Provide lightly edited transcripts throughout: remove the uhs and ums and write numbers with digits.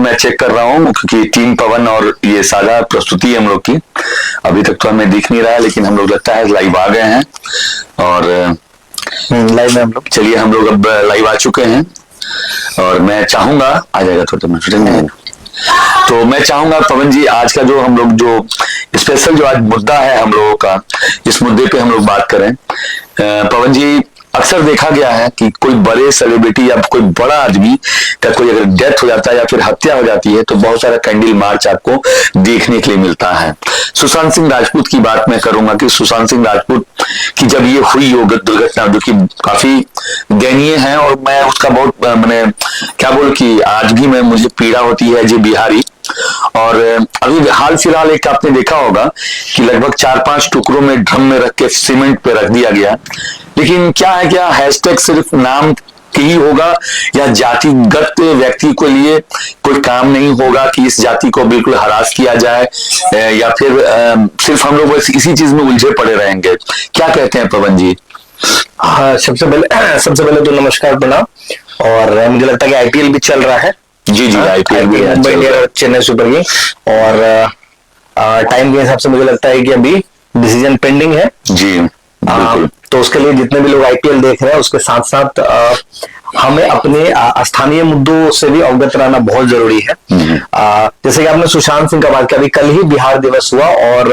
मैं चेक कर रहा हूँ क्योंकि टीम पवन और ये साझा प्रस्तुति है हम लोग की। अभी तक तो हमें दिख नहीं रहा है, लेकिन हम लोग लगता है लाइव आ गए हैं और लाइव में हम लोग, चलिए हम लोग अब लाइव आ चुके हैं। और मैं चाहूंगा आ जाएगा थोड़ा मिनट, तो मैं चाहूंगा पवन जी आज का जो हम लोग जो स्पेशल जो आज मुद्दा है हम लोगों का, इस मुद्दे पे हम लोग बात करें। पवन जी, अक्सर देखा गया है कि कोई बड़े सेलिब्रिटी या कोई बड़ा आदमी का कोई अगर डेथ हो जाता है या फिर हत्या हो जाती है तो बहुत सारा कैंडल मार्च आपको देखने के लिए मिलता है। सुशांत सिंह राजपूत की बात मैं करूंगा कि सुशांत सिंह राजपूत की जब ये हुई दुर्घटना जो कि काफी दयनीय है, और मैं उसका बहुत मैंने क्या बोल कि आज भी मुझे पीड़ा होती है जी बिहारी। और अभी हाल फिलहाल एक आपने देखा होगा कि लगभग 4-5 टुकड़ों में ड्रम में रख के सीमेंट पे रख दिया गया। लेकिन क्या है, क्या हैशटैग सिर्फ नाम ही होगा या जातिगत व्यक्ति के लिए कोई काम नहीं होगा कि इस जाति को बिल्कुल हरास किया जाए, या फिर सिर्फ हम लोग बस इसी चीज में उलझे पड़े रहेंगे? क्या कहते हैं पवन जी? हाँ, सबसे पहले तो नमस्कार, प्रणाम। और मुझे लगता है कि आईपीएल भी चल रहा है। जी जी, आईपीएल भी मुंबई इंडियंस और चेन्नई सुपर किंग, और टाइम के हिसाब से मुझे लगता है कि अभी डिसीजन पेंडिंग है जी। तो उसके लिए जितने भी लोग आईपीएल देख रहे हैं उसके साथ साथ हमें अपने स्थानीय मुद्दों से भी अवगत रहना बहुत जरूरी है। जैसे कि आपने सुशांत सिंह का बात किया, अभी कल ही बिहार दिवस हुआ, और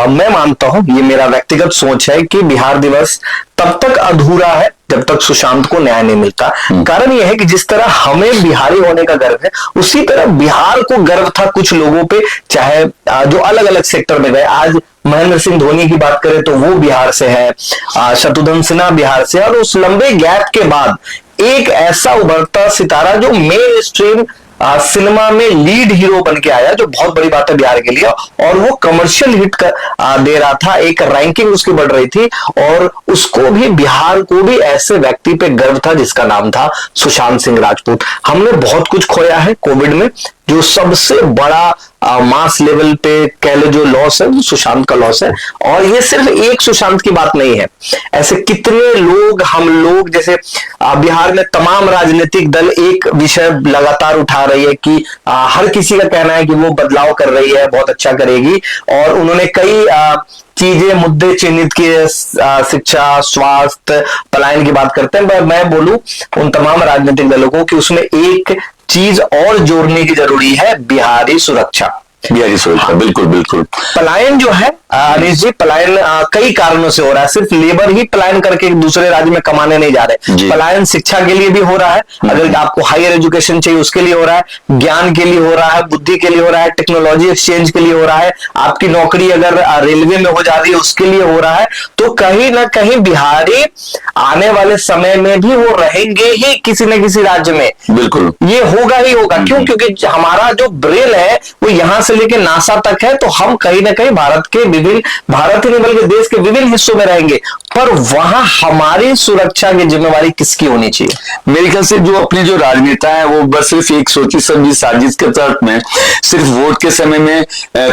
मैं मानता हूं, ये मेरा व्यक्तिगत सोच है कि बिहार दिवस तब तक अधूरा है जब तक सुशांत को न्याय नहीं मिलता। कारण यह है कि जिस तरह हमें बिहारी होने का गर्व है, उसी तरह बिहार को गर्व था कुछ लोगों पे, चाहे जो अलग अलग सेक्टर में गए। आज महेंद्र सिंह धोनी की बात करें तो वो बिहार से है, शत्रुघ्न सिन्हा बिहार से, और उस लंबे गैप के बाद एक ऐसा उभरता सितारा जो मेन स्ट्रीम सिनेमा में लीड हीरो बन के आया, जो बहुत बड़ी बात है बिहार के लिए, और वो कमर्शियल हिट दे रहा था, एक रैंकिंग उसकी बढ़ रही थी, और उसको भी, बिहार को भी ऐसे व्यक्ति पे गर्व था जिसका नाम था सुशांत सिंह राजपूत। हमने बहुत कुछ खोया है कोविड में, जो सबसे बड़ा मास लेवल पे कह लो जो लॉस है वो सुशांत का लॉस है। और ये सिर्फ एक सुशांत की बात नहीं है, ऐसे कितने लोग, हम लोग जैसे बिहार में तमाम राजनीतिक दल एक विषय लगातार उठा रही है कि हर किसी का कहना है कि वो बदलाव कर रही है, बहुत अच्छा करेगी, और उन्होंने कई चीजें, मुद्दे चिन्हित किए, शिक्षा, स्वास्थ्य, पलायन की बात करते हैं। मैं बोलूं उन तमाम राजनीतिक दलों को कि उसमें एक चीज और जोड़ने की जरूरी है, बिहारी सुरक्षा। बिल्कुल बिल्कुल। पलायन जो है अनिश जी, पलायन कई कारणों से हो रहा है, सिर्फ लेबर ही पलायन करके दूसरे राज्य में कमाने नहीं जा रहे। पलायन शिक्षा के लिए भी हो रहा है, अगर आपको हायर एजुकेशन चाहिए उसके लिए हो रहा है, ज्ञान के लिए हो रहा है, बुद्धि के लिए हो रहा है, टेक्नोलॉजी एक्सचेंज के लिए हो रहा है, आपकी नौकरी अगर रेलवे में हो जा रही है उसके लिए हो रहा है। तो कहीं ना कहीं बिहारी आने वाले समय में भी वो रहेंगे ही किसी न किसी राज्य में, बिल्कुल ये होगा ही होगा। क्यों? क्योंकि हमारा जो ब्रेन है वो यहां से लेकर नासा तक है, तो हम कहीं ना कहीं भारत के विभिन्न, भारत ही नहीं बल्कि देश के विभिन्न हिस्सों में रहेंगे, पर वहां हमारी सुरक्षा की जिम्मेवारी किसकी होनी चाहिए? मेरे ख्याल से जो अपने जो राजनेता है वो बस सिर्फ एक सोची समझी साजिश के तहत में सिर्फ वोट के समय में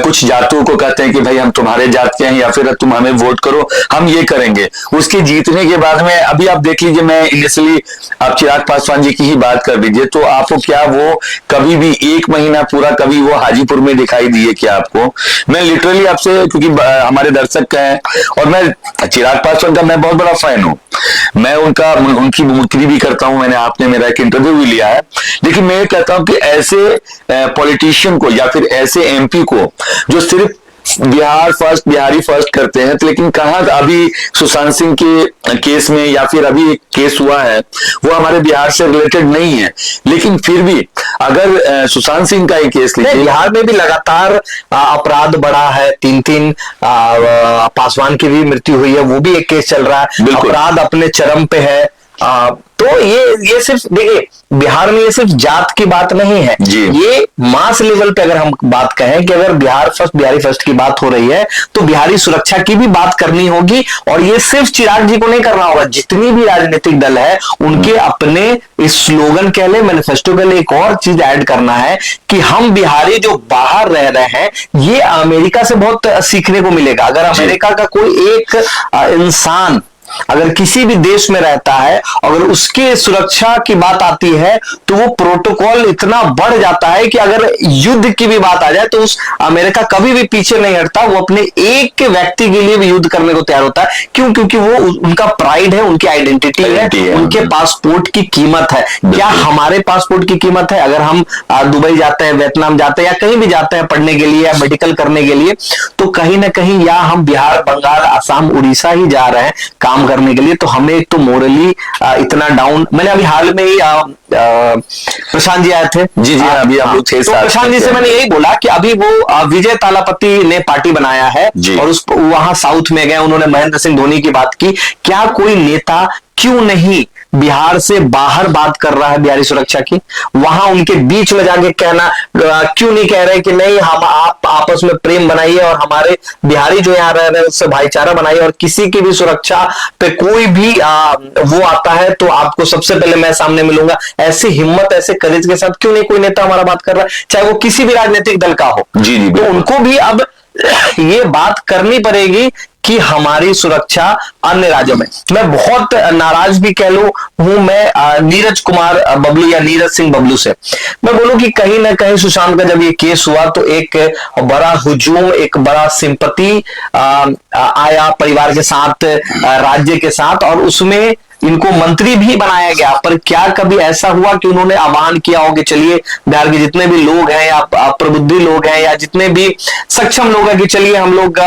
कुछ जातों को कहते हैं कि भाई हम तुम्हारे जात के हैं या फिर तुम हमें वोट करो, हम ये करेंगे। उसके जीतने के बाद में अभी आप देख लीजिए, मैं इनिशियली आप चिराग पासवान जी की ही बात कर दीजिए, तो आपको क्या वो कभी भी 1 महीना पूरा कभी वो हाजीपुर में दिखाई दिए क्या आपको? मैं लिटरली आपसे, क्योंकि हमारे दर्शक हैं और मैं चिराग पासवान का मैं बहुत बड़ा फैन हूं, मैं उनकी मुक्ति भी करता हूं, मैंने आपने मेरा एक इंटरव्यू भी लिया है, लेकिन मैं ये कहता हूं कि ऐसे पॉलिटिशियन को या फिर ऐसे एमपी को जो सिर्फ बिहार फर्स्ट, बिहारी फर्स्ट करते हैं, तो लेकिन कहां अभी सुशांत सिंह के केस में या फिर अभी एक केस हुआ है वो हमारे बिहार से रिलेटेड नहीं है, लेकिन फिर भी अगर सुशांत सिंह का एक केस लीजिए, बिहार में भी लगातार अपराध बढ़ा है, 3-3 पासवान की भी मृत्यु हुई है, वो भी एक केस चल रहा है, अपराध अपने चरम पे है। तो ये सिर्फ देखिए, बिहार में ये सिर्फ जात की बात नहीं है, ये मास लेवल पे अगर हम बात कहें कि अगर बिहार फर्स्ट, बिहारी फर्स्ट की बात हो रही है तो बिहारी सुरक्षा की भी बात करनी होगी। और ये सिर्फ चिराग जी को नहीं करना होगा, जितनी भी राजनीतिक दल है उनके अपने इस स्लोगन कह ले, मैनिफेस्टो कह ले, एक और चीज ऐड करना है कि हम बिहारी जो बाहर रह रहे हैं, ये अमेरिका से बहुत सीखने को मिलेगा। अगर अमेरिका का कोई एक इंसान अगर किसी भी देश में रहता है, अगर उसके सुरक्षा की बात आती है तो वो प्रोटोकॉल इतना बढ़ जाता है कि अगर युद्ध की भी बात आ जाए तो उस अमेरिका कभी भी पीछे नहीं हटता, वो अपने एक व्यक्ति के लिए भी युद्ध करने को तैयार होता है। क्यों? क्योंकि वो उनका प्राइड है, उनकी आइडेंटिटी है, उनके पासपोर्ट की कीमत है। क्या हमारे पासपोर्ट की कीमत है? अगर हम दुबई जाते हैं, वियतनाम जाते हैं या कहीं भी जाते हैं पढ़ने के लिए या मेडिकल करने के लिए, तो कहीं ना कहीं या हम बिहार, बंगाल, असम, उड़ीसा ही जा रहे हैं काम करने के लिए, तो हमें एक तो मोरली इतना डाउन। मैंने अभी हाल में ही प्रशांत जी आए थे। जी जी, अभी हम लोग थे। तो प्रशांत जी से मैंने यही बोला कि अभी वो विजय तालापति ने पार्टी बनाया है और उस वहां साउथ में गए, उन्होंने महेंद्र सिंह धोनी की बात की। क्या कोई नेता क्यों नहीं बिहार से बाहर बात कर रहा है बिहारी सुरक्षा की? वहां उनके बीच में जाके कहना क्यों नहीं कह रहे कि नहीं, हम आप आपस में प्रेम बनाइए और हमारे बिहारी जो यहाँ रह रहे हैं उससे भाईचारा बनाइए, और किसी की भी सुरक्षा पे कोई भी वो आता है तो आपको सबसे पहले मैं सामने मिलूंगा। ऐसी हिम्मत, ऐसे करेज के साथ क्यों नहीं कोई नेता हमारा बात कर रहा है, चाहे वो किसी भी राजनीतिक दल का हो। जी जी, तो उनको भी अब ये बात करनी पड़ेगी कि हमारी सुरक्षा अन्य राज्यों में। मैं बहुत नाराज भी कह लूं हूं मैं नीरज कुमार बबलू या नीरज सिंह बबलू से। मैं बोलूं कि कहीं ना कहीं सुशांत का जब ये केस हुआ तो एक बड़ा हुजूम, एक बड़ा सिंपति आया परिवार के साथ, राज्य के साथ, और उसमें इनको मंत्री भी बनाया गया। पर क्या कभी ऐसा हुआ कि उन्होंने आह्वान किया हो कि चलिए बिहार के जितने भी लोग हैं या प्रबुद्धि लोग हैं या जितने भी सक्षम लोग हैं कि चलिए हम लोग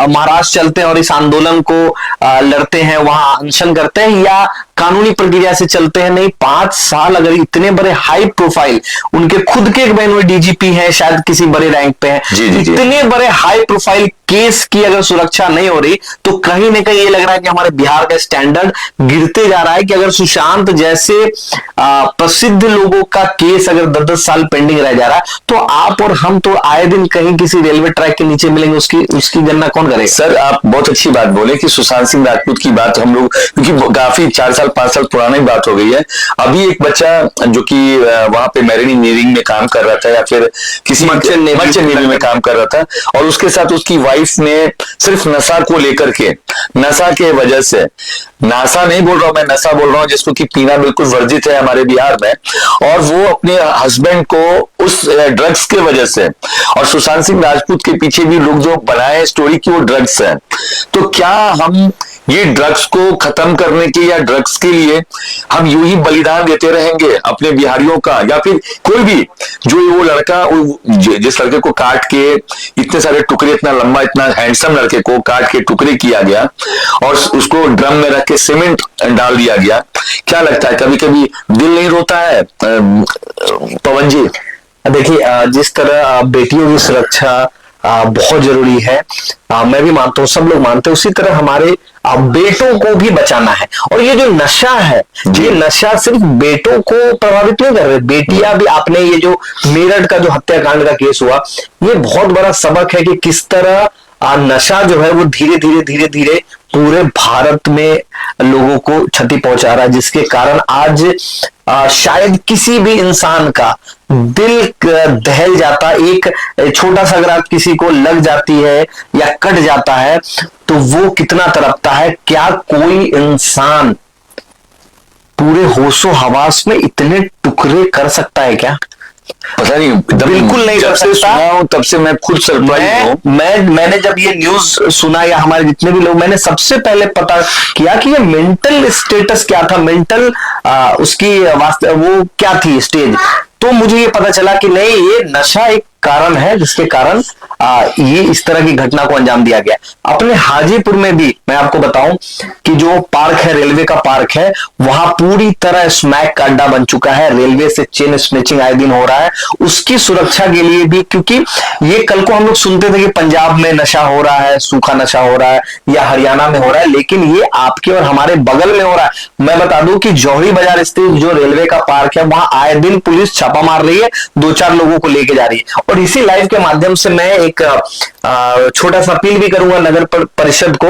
महाराष्ट्र चलते हैं और इस आंदोलन को लड़ते हैं, वहां अनशन करते हैं, या कानूनी प्रक्रिया से चलते हैं? नहीं, 5 साल अगर इतने बड़े हाई प्रोफाइल, उनके खुद के एक बहनोई डीजीपी हैं, शायद किसी बड़े रैंक पे हैं, इतने बड़े हाई प्रोफाइल केस की अगर सुरक्षा नहीं हो रही तो कहीं ना कहीं ये लग रहा है कि हमारे बिहार का स्टैंडर्ड गिरते जा रहा है। कि अगर सुशांत जैसे प्रसिद्ध लोगों का केस अगर 10-10 साल पेंडिंग रह जा रहा है तो आप और हम तो आए दिन कहीं किसी रेलवे ट्रैक के नीचे मिलेंगे। उसकी गणना कौन करेगा? सर, आप बहुत अच्छी बात बोले कि सुशांत सिंह राजपूत की बात हम लोग, क्योंकि काफी 4 साल 5 साल पुरानी बात हो गई है। अभी एक बच्चा जो कि वहां पे मैरीन इंजीनियरिंग में काम कर रहा था या फिर किसी मर्चेंट नेवी में काम कर रहा था, और उसके साथ उसकी वाइफ ने सिर्फ नशा को लेकर के, नशा के वजह से, नासा नहीं बोल रहा हूं मैं, नशा बोल रहा हूं जिसको कि पीना बिल्कुल वर्जित है हमारे बिहार में, और वो अपने हस्बैंड को उस ड्रग्स के वजह से, और सुशांत सिंह राजपूत के पीछे भी लोग जो बनाए स्टोरी की वो ड्रग्स है। तो क्या हम ये ड्रग्स को खत्म करने के या ड्रग्स के लिए हम यूं ही बलिदान देते रहेंगे अपने बिहारियों का, या फिर कोई भी जो वो लड़का, जिस लड़के को काट के इतने सारे टुकड़े, इतना लंबा इतना हैंडसम लड़के को काट के टुकड़े किया गया और उसको ड्रम में रख के सीमेंट डाल दिया गया? क्या लगता है, कभी कभी दिल नहीं रोता है पवन जी? देखिए, जिस तरह बेटियों की सुरक्षा बहुत जरूरी है, मैं भी मानता हूँ, सब लोग मानते हैं, उसी तरह हमारे बेटों को भी बचाना है। और ये जो नशा है, ये नशा सिर्फ बेटों को प्रभावित नहीं कर रहे, बेटियां भी। आपने ये जो मेरठ का जो हत्याकांड का केस हुआ, ये बहुत बड़ा सबक है कि किस तरह नशा जो है वो धीरे धीरे धीरे धीरे पूरे भारत में लोगों को क्षति पहुंचा रहा है, जिसके कारण आज शायद किसी भी इंसान का दिल दहल जाता। एक छोटा सा अगर किसी को लग जाती है या कट जाता है तो वो कितना तड़पता है। क्या कोई इंसान पूरे होशो हवास में इतने टुकड़े कर सकता है? क्या पता नहीं, बिल्कुल नहीं कर सकता। तब से मैं खुद सरप्राइज हूं। मैंने जब ये न्यूज सुना, या हमारे जितने भी लोग, मैंने सबसे पहले पता किया कि ये मेंटल स्टेटस क्या था, मेंटल उसकी वो क्या थी स्टेज। तो मुझे ये पता चला कि नहीं, ये नशा एक कारण है जिसके कारण ये इस तरह की घटना को अंजाम दिया गया। अपने हाजीपुर में भी मैं आपको बताऊं कि जो पार्क है, रेलवे का पार्क है, वहां पूरी तरह स्मैक का अड्डा बन चुका है। रेलवे से चेन स्नैचिंग आए दिन हो रहा है, उसकी सुरक्षा के लिए भी। क्योंकि ये कल को हम लोग सुनते थे कि पंजाब में नशा हो रहा है, सूखा नशा हो रहा है, या हरियाणा में हो रहा है, लेकिन ये आपके और हमारे बगल में हो रहा है। मैं बता दूं कि जौहरी बाजार स्थित जो रेलवे का पार्क है, वहां आए दिन पुलिस छापा मार रही है, 2-4 लोगों को लेके जा रही है। और इसी लाइव के माध्यम से मैं एक छोटा सा अपील भी करूंगा नगर परिषद को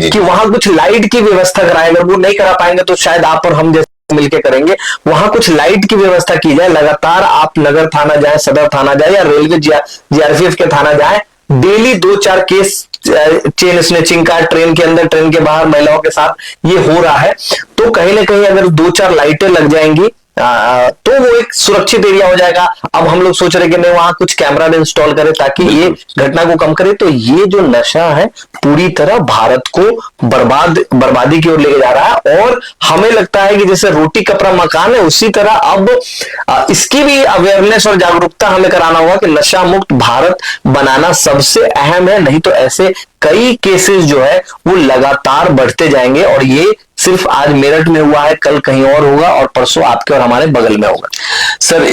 कि वहां कुछ लाइट की व्यवस्था कराए। अगर वो नहीं करा पाएंगे तो शायद आप और हम जैसे मिलकर करेंगे, वहां कुछ लाइट की व्यवस्था की जाए। लगातार आप नगर थाना जाए, सदर थाना जाए, या रेलवे जीआरपीएफ के थाना जाए, डेली 2-4 केस चेन स्नेचिंग का ट्रेन के अंदर, ट्रेन के बाहर महिलाओं के साथ ये हो रहा है, तो कहीं ना कहीं अगर 2-4 लाइटें लग जाएंगी तो वो एक सुरक्षित एरिया हो जाएगा। अब हम लोग सोच रहे कि नहीं वहां कुछ कैमरा इंस्टॉल करें ताकि ये घटना को कम करे। तो ये जो नशा है पूरी तरह भारत को बर्बादी की ओर लेके जा रहा है, और हमें लगता है कि जैसे रोटी कपड़ा मकान है उसी तरह अब इसकी भी अवेयरनेस और जागरूकता हमें कराना होगा कि नशा मुक्त भारत बनाना सबसे अहम है। नहीं तो ऐसे कई केसेस जो है वो लगातार बढ़ते जाएंगे, और ये सिर्फ आज मेरठ में हुआ है, कल कहीं और होगा, और परसों आपके और हमारे बगल में होगा। सर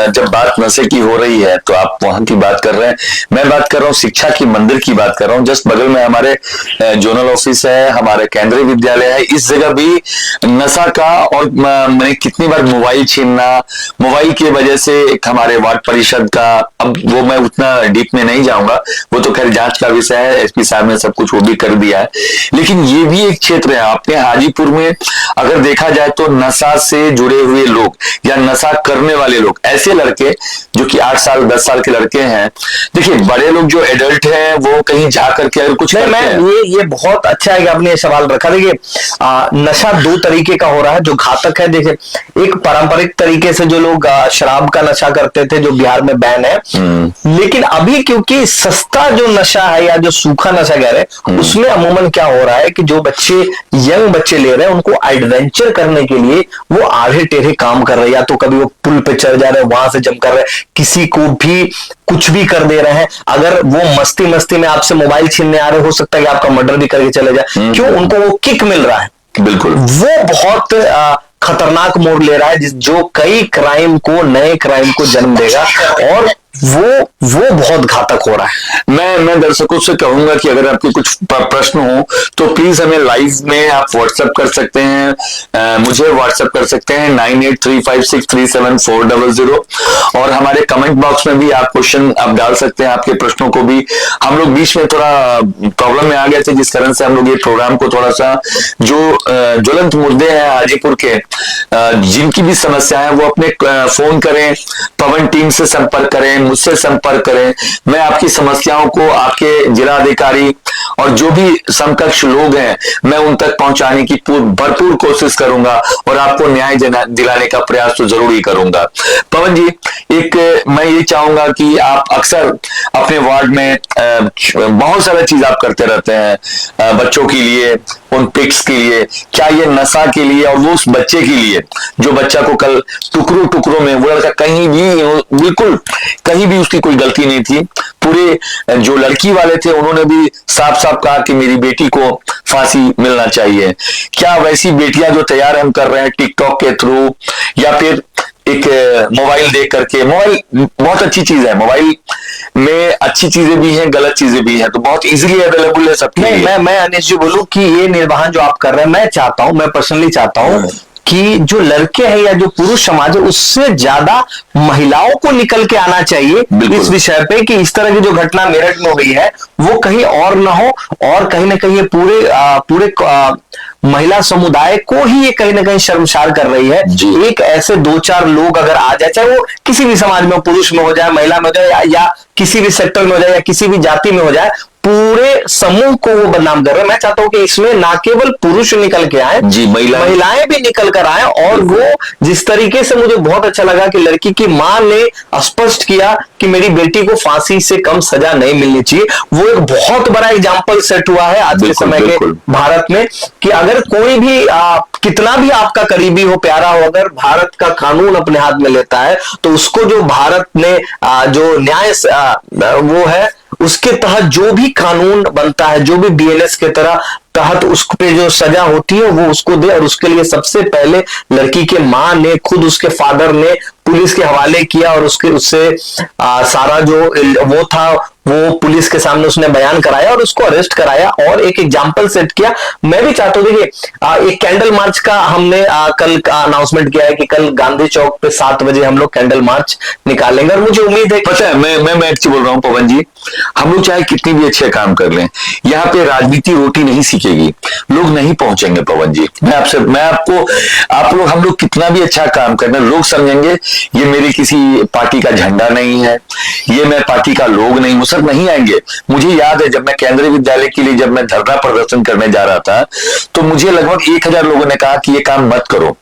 जब बात नशे की हो रही है तो आप वहां की बात कर रहे हैं, मैं बात कर रहा हूँ शिक्षा की, मंदिर की बात कर रहा हूँ। जस्ट बगल में हमारे जोनल ऑफिस है, हमारे केंद्रीय विद्यालय है, इस जगह भी नशा का, और मैंने कितनी बार मोबाइल छीनना, मोबाइल की वजह से एक हमारे वार्ड परिषद का, अब वो मैं उतना डीप में नहीं जाऊंगा, वो तो खैर जांच का विषय है, एसपी साहब ने सब कुछ वो भी कर दिया है। लेकिन ये भी एक क्षेत्र है आपने हाजीपुर में, अगर देखा जाए तो नशा से जुड़े हुए लोग या नशा करने वाले लोग, ऐसे लड़के जो कि 8 साल 10 साल के लड़के हैं, देखिए बड़े लोग जो एडल्ट हैं वो कहीं जा करके अगर कुछ करते हैं। ये बहुत अच्छा है कि आपने ये सवाल रखा। देखिए नशा 2 तरीके का हो रहा है जो घातक है। देखिए एक पारंपरिक तरीके से जो लोग शराब का नशा करते थे जो बिहार में बैन है, लेकिन अभी क्योंकि सस्ता जो नशा है या जो सूखा नशा कह रहे हैं उसमें अमूमन क्या हो रहा है कि जो बच्चे यंग बच्चे ले रहे हैं उनको एडवेंचर करने के लिए वो आधे टेढ़े काम कर रहे हैं, या तो कभी वो पुल पे चढ़ जा रहे हैं, वहां से जंप कर रहे हैं, किसी को भी कुछ भी कर दे रहे हैं। अगर वो मस्ती में आपसे मोबाइल छीनने आ रहे, हो सकता है कि आपका मर्डर भी करके चले जाए। क्यों? उनको वो किक मिल रहा है। बिल्कुल, वो बहुत खतरनाक मोड़ ले रहा है जो कई क्राइम को, नए क्राइम को जन्म देगा, और वो बहुत घातक हो रहा है। मैं दर्शकों से कहूंगा कि अगर आपके कुछ प्रश्न हो तो प्लीज हमें लाइव में आप व्हाट्सएप कर सकते हैं, मुझे व्हाट्सएप कर सकते हैं 9835637400, और हमारे कमेंट बॉक्स में भी आप क्वेश्चन आप डाल सकते हैं, आपके प्रश्नों को भी। हम लोग बीच में थोड़ा प्रॉब्लम में आ गए थे, जिस कारण से हम लोग ये प्रोग्राम को थोड़ा सा, जो ज्वलंत मुद्दे हैं हाजीपुर के, जिनकी भी समस्या है, वो अपने फोन करें, पवन टीम से संपर्क करें, मुझसे संपर्क करें। मैं आपकी समस्याओं को आपके जिला अधिकारी और जो भी समकक्ष लोग हैं मैं उन तक पहुंचाने की भरपूर कोशिश करूंगा, और आपको न्याय दिलाने का प्रयास तो जरूर ही करूंगा। पवन जी, एक मैं ये चाहूंगा कि आप अक्सर अपने वार्ड में बहुत सारा चीज आप करते रहते हैं बच्चों के लिए, उन पिक्स के लिए, क्या ये नशा के लिए, और वो उस बच्चे के लिए जो बच्चा को कल टुकड़ों में, वो लड़का कहीं भी, बिल्कुल कहीं भी उसकी कोई गलती नहीं थी, पूरे जो लड़की वाले थे उन्होंने भी साफ साफ कहा कि मेरी बेटी को फांसी मिलना चाहिए। क्या वैसी बेटियां जो तैयार हम कर रहे हैं टिकटॉक के थ्रू, या फिर एक मोबाइल देख करके, मोबाइल बहुत अच्छी चीज है, मोबाइल में अच्छी चीजें भी हैं, गलत चीजें भी हैं, तो बहुत इजीली अवेलेबल है सबके लिए। मैं अनिश जी बोलूं कि ये निर्वाहन जो आप कर रहे हैं, मैं चाहता हूं, मैं पर्सनली चाहता हूं कि जो लड़के हैं या जो पुरुष समाज है उससे ज्यादा महिलाओं को निकल के आना चाहिए इस विषय पे, कि इस तरह की जो घटना मेरठ में हो गई है वो कहीं और ना हो, और कहीं ना कहीं ये पूरे महिला समुदाय को ही ये कहीं ना कहीं शर्मसार कर रही है। एक ऐसे 2-4 लोग अगर आ जाए, चाहे वो किसी भी समाज में, पुरुष में हो जाए, महिला में हो जाए, या किसी भी सेक्टर में हो जाए, या किसी भी जाति में हो जाए, पूरे समूह को वो बदनाम कर रहे हैं। मैं चाहता हूं कि इसमें ना केवल पुरुष निकल के आए, महिलाएं भी निकल कर आए, और वो जिस तरीके से, मुझे बहुत अच्छा लगा कि लड़की की मां ने स्पष्ट किया कि मेरी बेटी को फांसी से कम सजा नहीं मिलनी चाहिए। वो एक बहुत बड़ा एग्जाम्पल सेट हुआ है आज के समय के भारत में, कि अगर कोई भी कितना भी आपका करीबी हो, प्यारा हो, अगर भारत का कानून अपने हाथ में लेता है तो उसको जो भारत ने जो न्याय वो है उसके तहत जो भी कानून बनता है, जो भी बीएनएस के तहत उस पे जो सजा होती है वो उसको दे। और उसके लिए सबसे पहले लड़की के मां ने खुद, उसके फादर ने पुलिस के हवाले किया, और उससे सारा जो वो था वो पुलिस के सामने उसने बयान कराया और उसको अरेस्ट कराया और एक एग्जाम्पल सेट किया। मैं भी चाहता हूं, देखिए एक कैंडल मार्च का हमने कल अनाउंसमेंट किया है कि कल गांधी चौक पे 7 बजे हम लोग कैंडल मार्च निकालेंगे, और मुझे उम्मीद है, पता है मैं एक्चुअली बोल रहा हूँ पवन जी, हम लोग चाहे कितनी भी अच्छे काम कर लें, यहाँ पे राजनीति रोटी नहीं सीखेगी, लोग नहीं पहुंचेंगे पवन जी। मैं आपको, आप लोग, हम लोग कितना भी अच्छा काम कर रहे हैं, लोग समझेंगे ये मेरी किसी पार्टी का झंडा नहीं है, ये मैं पार्टी का लोग नहीं हूं, तक नहीं आएंगे। मुझे याद है जब मैं केंद्रीय विद्यालय के लिए जब मैं धरना प्रदर्शन करने जा रहा था तो मुझे लगभग 1000 लोगों ने कहा कि ये काम मत करो।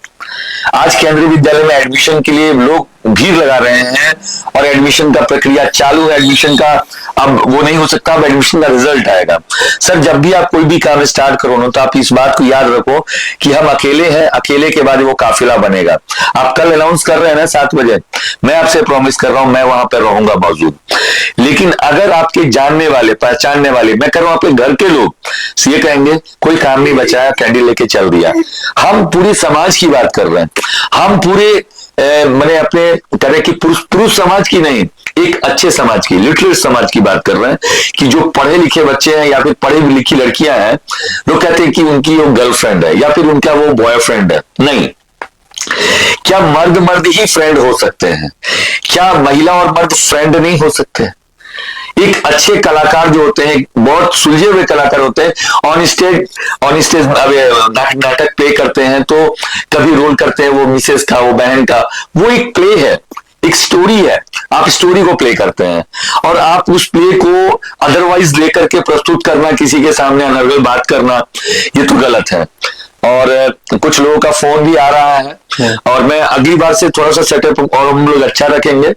आज केंद्रीय विद्यालय में एडमिशन के लिए लोग भीड़ लगा रहे हैं और एडमिशन का प्रक्रिया चालू है। एडमिशन का अब वो नहीं हो सकता, अब एडमिशन का रिजल्ट आएगा। सर जब भी आप कोई भी काम स्टार्ट करो ना तो आप इस बात को याद रखो कि हम अकेले हैं, अकेले के बाद वो काफिला बनेगा। आप कल अनाउंस कर रहे हैं ना 7 बजे, मैं आपसे प्रॉमिस कर रहा हूं मैं वहां पर रहूंगा मौजूद। लेकिन अगर आपके जानने वाले पहचानने वाले, मैं कर रहा हूं आपके घर के लोग ये कहेंगे कोई काम नहीं बचाया, कैंडल लेके चल दिया। हम पूरे समाज की बात कर रहे हैं, हम पूरे मैंने अपने तरह की पुरुष समाज की नहीं, एक अच्छे समाज की, लिटरेट समाज की बात कर रहे हैं कि जो पढ़े लिखे बच्चे हैं या फिर पढ़ी लिखी लड़कियां हैं, लोग कहते हैं कि उनकी वो गर्लफ्रेंड है या फिर उनका वो बॉयफ्रेंड है। नहीं, क्या मर्द मर्द ही फ्रेंड हो सकते हैं? क्या महिला और मर्द फ्रेंड नहीं हो सकते? एक अच्छे कलाकार जो होते हैं, बहुत सुलझे हुए कलाकार होते हैं, ऑन स्टेज नाटक प्ले करते हैं तो कभी रोल करते हैं वो मिसेस का, वो बहन का, वो एक प्ले है, एक स्टोरी है। आप स्टोरी को प्ले करते हैं और आप उस प्ले को अदरवाइज लेकर के प्रस्तुत करना, किसी के सामने अनर्गल बात करना, ये तो गलत है। और कुछ लोगों का फोन भी आ रहा है और मैं अगली बार से थोड़ा सा सेटअप और हम लोग अच्छा रखेंगे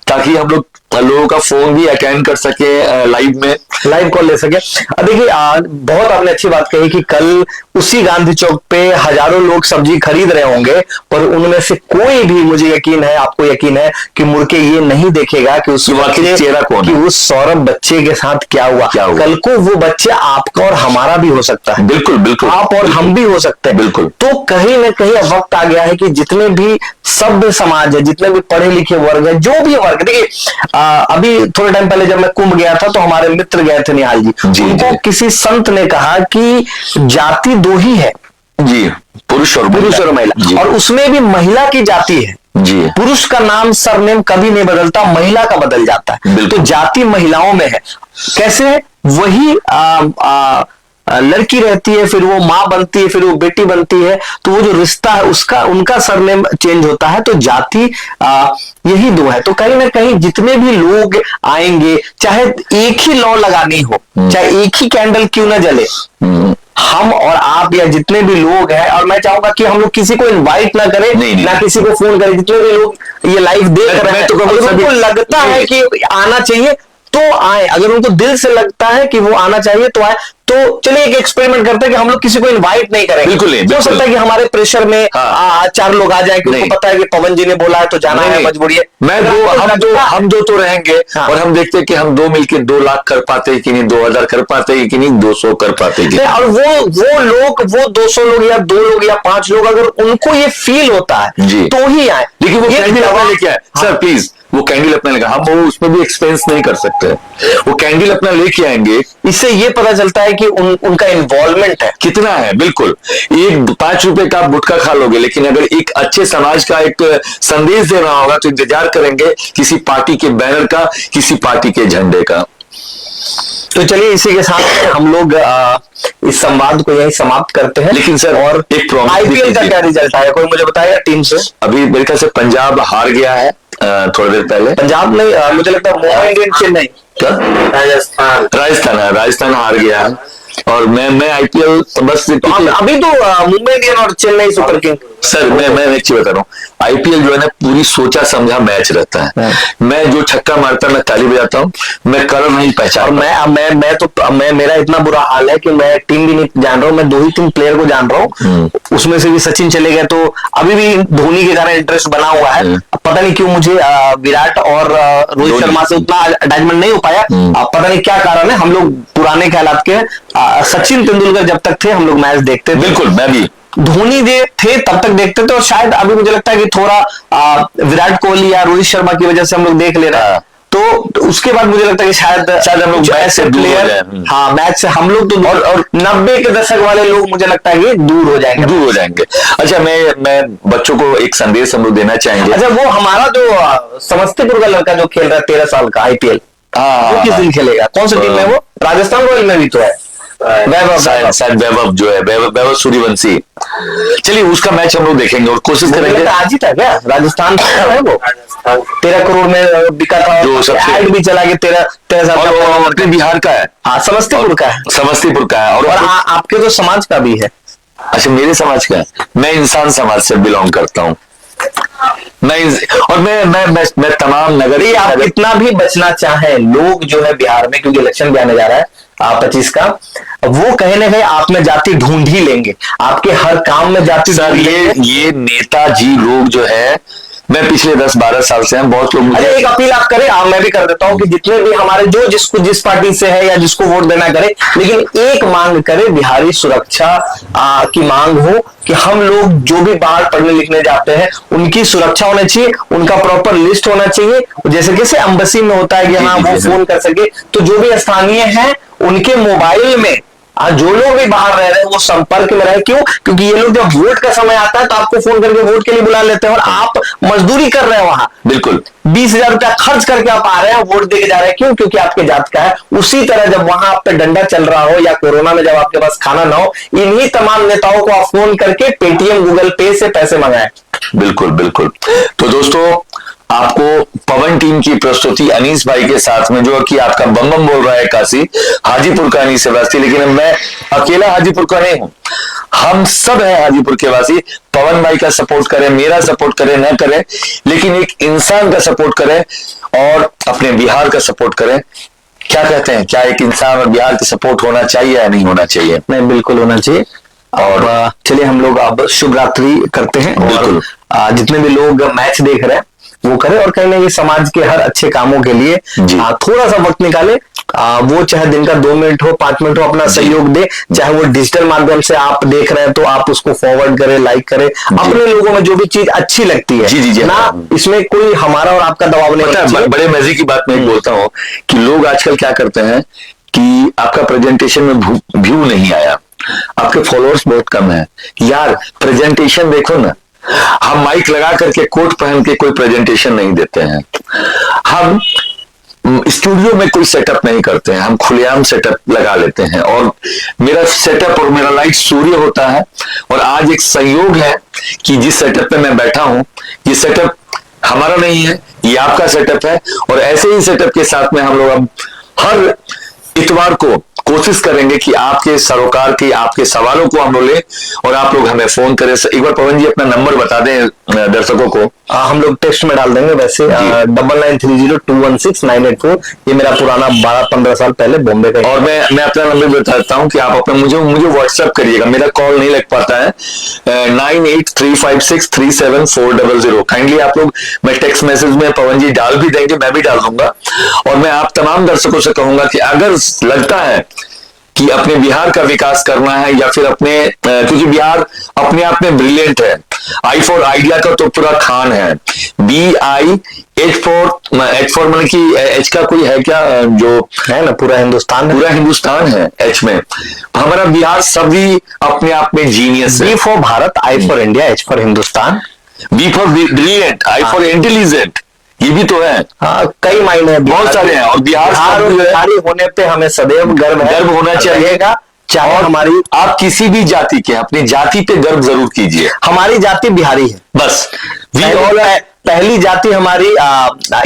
ताकि हम लोगों का फोन भी अटेंड कर सके, लाइव कॉल ले सके। देखिए बहुत आपने अच्छी बात कही कि कल उसी गांधी चौक पे हजारों लोग सब्जी खरीद रहे होंगे, पर उनमें से कोई भी, मुझे यकीन है, आपको यकीन है कि मुड़ के ये नहीं देखेगा कि उस चेहरा कौन, कि उस सौरभ बच्चे के साथ क्या हुआ। कल को वो बच्चा आपका और हमारा भी हो सकता है। बिल्कुल बिल्कुल, आप और हम भी हो सकते हैं। बिल्कुल। तो कहीं ना कहीं अब वक्त आ गया है कि जितने भी सभ्य समाज है, जितने भी पढ़े लिखे वर्ग है, जो भी वर्ग, देखिए अभी थोड़े टाइम पहले जब मैं कुंभ गया था तो हमारे मित्र गए थे निहाल जी, उनको किसी संत ने कहा कि जाति 2 ही है जी, पुरुष और महिला, और उसमें भी महिला की जाति है जी। पुरुष का नाम सरनेम कभी नहीं बदलता, महिला का बदल जाता है। तो जाति महिलाओं में है। कैसे? वही लड़की रहती है, फिर वो माँ बनती है, फिर वो बेटी बनती है, तो वो जो रिश्ता है उसका, उनका सरनेम चेंज होता है। तो जाति यही 2 है। तो कहीं ना कहीं जितने भी लोग आएंगे, चाहे एक ही लौ लगानी हो, चाहे एक ही कैंडल क्यों ना जले, हम और आप या जितने भी लोग हैं, और मैं चाहूंगा कि हम लोग किसी को इनवाइट ना करें, ना किसी को फोन करें, जितने भी लोग ये लाइव देख रहे हैं, तो अगर उनको लगता है कि आना चाहिए तो आए, अगर उनको दिल से लगता है कि वो आना चाहिए तो आए। तो चलिए एक एक्सपेरिमेंट करते हैं कि हम लोग किसी को इनवाइट नहीं करेंगे। बिल्कुल हो सकता है कि हमारे प्रेशर में 4 लोग आ जाए, क्योंकि पता है कि पवन जी ने बोला है तो जाना है, मजबूरी है। हम दो तो रहेंगे और हम देखते हैं कि हम 2 मिलके 2 लाख कर पाते हैं कि नहीं, 2000 कर पाते हैं कि नहीं, 200 कर पाते हैं कि नहीं। और वो लोग, वो 200 लोग या 2 लोग या 5 लोग, अगर उनको ये फील होता है तो ही आए। लेकिन वो कैंडल अपना लेके आए सर, प्लीज वो कैंडल अपना लेकर, हम वो उसमें भी एक्सपेंस नहीं कर सकते, वो कैंडल अपना लेके आएंगे। इससे ये पता चलता है कि उनका इन्वॉल्वमेंट है कितना है। बिल्कुल, एक 5 रुपए का गुटखा खा लोगे, लेकिन अगर एक अच्छे समाज का एक संदेश देना होगा तो इंतजार करेंगे किसी पार्टी के बैनर का, किसी पार्टी के झंडे का। तो चलिए इसी के साथ हम लोग इस संवाद को यही समाप्त करते हैं। लेकिन सर, और एक आईपीएल का क्या रिजल्ट आया, कोई मुझे बताएगा टीम से? अभी मेरे ख्याल से पंजाब हार गया है थोड़ी देर पहले। पंजाब नहीं, मुझे लगता है मुंबई इंडियंस, चेन्नई, राजस्थान हार गया है। और मैं आईपीएल बस तो अभी तो मुंबई इंडियन और चेन्नई सुपर किंग। सर मैं एक चीज बता रहा हूँ, आईपीएल जो है ना पूरी सोचा समझा मैच रहता है। मैं जो छक्का मारता मैं ताली बजाता हूँ, मैं कलर नहीं पहचानता। मैं मेरा इतना बुरा हाल है कि मैं टीम भी नहीं जान रहा हूँ, मैं 2 ही 3 प्लेयर को जान रहा हूँ, उसमें से भी सचिन चले गए, तो अभी भी धोनी के कारण इंटरेस्ट बना हुआ है। पता नहीं क्यों मुझे विराट और रोहित शर्मा से उतना अटैचमेंट नहीं हो पाया, पता नहीं क्या कारण है। हम लोग पुराने ख्यालात के, सचिन तेंदुलकर जब तक थे हम लोग मैच देखते थे। बिल्कुल, मैं भी। धोनी थे तब तक देखते थे, और शायद अभी मुझे लगता है कि थोड़ा विराट कोहली या रोहित शर्मा की वजह से हम लोग देख ले रहे हैं। तो उसके बाद मुझे लगता है कि शायद हम लोग ऐसे प्लेयर, मैच से हम लोग तो, और 90 के दशक वाले लोग मुझे लगता है कि दूर हो जाएंगे। अच्छा, मैं बच्चों को एक संदेश हम लोग देना चाहेंगे। अच्छा, वो हमारा जो समस्तीपुर का लड़का जो खेल रहा है 13 साल का आईपीएल, वो किस दिन खेलेगा, कौन सी टीम में? वो राजस्थान रॉयल में भी तो है। शायद वैभव जो है, वैभव सूर्यवंशी। चलिए उसका मैच हम लोग देखेंगे और कोशिश करेंगे। आज ही था क्या? राजस्थान है वो 13 करोड़ में बिका था, जो सबसे ऐड भी चला गया 13,000 और बिहार का है। हाँ, समस्तीपुर का है। समस्तीपुर का है। और आपके तो समाज का भी है। अच्छा, मेरे समाज का है। मैं इंसान समाज से बिलोंग करता हूँ। और मैं तमाम नगर, आप कितना भी बचना चाहे, लोग जो है बिहार में, क्योंकि इलेक्शन भी आने जा रहा है 25 का, वो कहीं ना कहीं आप में जाति ढूंढ ही लेंगे, आपके हर काम में जाति। सर ये नेताजी लोग जो है, मैं पिछले 10-12 साल से हैं, बहुत लोग। अरे एक अपील आप करें, मैं भी कर देता हूं कि जितने भी हमारे जो जिस पार्टी से है या जिसको वोट देना करे, लेकिन एक मांग करे, बिहारी सुरक्षा की मांग हो कि हम लोग जो भी बाहर पढ़ने लिखने जाते हैं उनकी सुरक्षा होनी चाहिए, उनका प्रॉपर लिस्ट होना चाहिए, जैसे कैसे एम्बेसी में होता है कि हाँ वो फोन कर सके। तो जो भी स्थानीय है उनके मोबाइल में जो लोग भी बाहर रह रहे हैं वो संपर्क में रहे। क्यों? क्योंकि ये लोग जब वोट का समय आता है तो आपको फोन करके वोट के लिए बुला लेते हैं, और आप मजदूरी कर रहे हैं वहां, बिल्कुल 20,000 रुपया खर्च करके आप आ रहे हैं, वोट देके जा रहे हैं। क्यों? क्योंकि आपके जात का है। उसी तरह जब वहां आप पे डंडा चल रहा हो या कोरोना में जब आपके पास खाना ना हो, इन्हीं तमाम नेताओं को आप फोन करके पेटीएम गूगल पे से पैसे मंगाएं। बिल्कुल बिल्कुल। तो दोस्तों, आपको पवन टीम की प्रस्तुति अनीस भाई के साथ में, जो कि आपका बम बम बोल रहा है काशी, हाजीपुर का अनीस वासी, लेकिन मैं अकेला हाजीपुर का नहीं हूं, हम सब हैं हाजीपुर के वासी। पवन भाई का सपोर्ट करें, मेरा सपोर्ट करें, न करें, लेकिन एक इंसान का सपोर्ट करें और अपने बिहार का सपोर्ट करें। क्या कहते हैं, क्या एक इंसान और बिहार का सपोर्ट होना चाहिए या नहीं होना चाहिए? नहीं, बिल्कुल होना चाहिए। और चलिए हम लोग अब शुभ रात्रि करते हैं, और जितने भी लोग मैच देख रहे हैं वो करें, और कहीं ना कहीं समाज के हर अच्छे कामों के लिए थोड़ा सा वक्त निकाले। वो चाहे दिन का 2 मिनट हो, 5 मिनट हो, अपना सहयोग दे। चाहे वो डिजिटल माध्यम से आप देख रहे हैं तो आप उसको फॉरवर्ड करें, लाइक करें, अपने लोगों में जो भी चीज अच्छी लगती है। जी ना, इसमें कोई हमारा और आपका दबाव नहीं है। बड़े मजे की बात मैं बोलता हूँ कि लोग आजकल क्या करते हैं कि आपका प्रेजेंटेशन में व्यू नहीं आया, आपके फॉलोअर्स बहुत कम है, यार प्रेजेंटेशन देखो ना। हम माइक लगा करके कोट पहन के कोई प्रेजेंटेशन नहीं देते हैं, हम स्टूडियो में कोई सेटअप नहीं करते हैं, हम खुलेआम सेटअप लगा लेते हैं। और मेरा सेटअप और मेरा लाइट सूर्य होता है। और आज एक संयोग है कि जिस सेटअप पे मैं बैठा हूं, ये सेटअप हमारा नहीं है, ये आपका सेटअप है। और ऐसे ही सेटअप के साथ में हम लोग अब हर इतवार को कोशिश करेंगे कि आपके सरोकार के, आपके सवालों को हम लोग ले और आप लोग हमें फोन करें। एक बार पवन जी अपना नंबर बता दें दर्शकों को। हम लोग टेक्स्ट में डाल देंगे वैसे, 9930216984। ये मेरा पुराना 12-15 साल पहले बॉम्बे का। और मैं अपना नंबर बताता हूँ कि आप अपना मुझे व्हाट्सएप करिएगा, मेरा कॉल नहीं लग पाता है। 9835637400। काइंडली आप लोग, मैं टेक्स्ट मैसेज में पवन जी डाल भी देंगे, मैं भी डाल दूंगा। और मैं आप तमाम दर्शकों से कहूंगा कि अगर लगता है कि अपने बिहार का विकास करना है, या फिर अपने, क्योंकि बिहार अपने आप में ब्रिलियंट है। आई फॉर आइडिया का तो पूरा खान है। BIH4 मतलब कि एच का कोई है क्या, जो है ना, पूरा हिंदुस्तान है एच में। हमारा बिहार सभी अपने आप में जीनियस है। B for Bharat, I for India, H for Hindustan, B for brilliant, I for intelligent, ये भी तो है। हाँ, कई मायने हैं, बहुत सारे हैं। और बिहार होने पे हमें सदैव गर्व होना चाहिएगा। चाहे हमारी, आप किसी भी जाति के, अपनी जाति पे गर्व जरूर कीजिए। हमारी जाति बिहारी है, बस। पहली जाति हमारी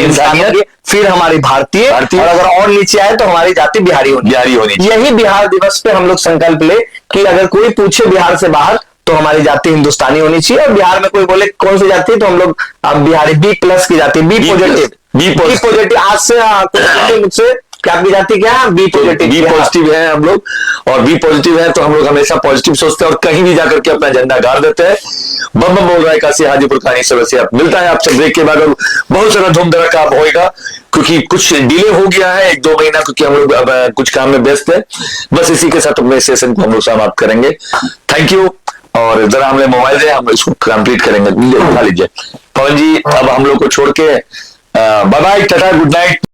इंसानियत, फिर हमारी भारतीय, और अगर और नीचे आए तो हमारी जाति बिहारी होनी। यही बिहार दिवस पे हम लोग संकल्प ले कि अगर कोई पूछे बिहार से बाहर तो हमारी जाति हिंदुस्तानी होनी चाहिए। और बिहार में कोई बोले कौन सी जाति, तो हम लोग बिहारी B+ की जाति, B पॉजिटिव। आज से मुझसे क्या आपकी जाति क्या है? B पॉजिटिव है हम लोग। और B पॉजिटिव है तो हम लोग हमेशा पॉजिटिव सोचते हैं और कहीं भी जाकर के अपना झंडा गाड़ देते हैं। बम बम बोल रहा है काशी, हाजीपुर का अनीस वासी। मिलता है आपसे ब्रेक के बाद, और बहुत सारा धूम धड़का होएगा, क्योंकि कुछ डिले हो गया है 1-2 महीना, क्योंकि हम लोग अब कुछ काम में व्यस्त है। बस इसी के साथ अपने सेशन को हम लोग समाप्त करेंगे। Thank you. और जरा हमें मोबाइल दे, हम इसको कंप्लीट करेंगे। उठा लीजिए पवन जी। अब हम लोग को छोड़ के bye bye, tata, good night.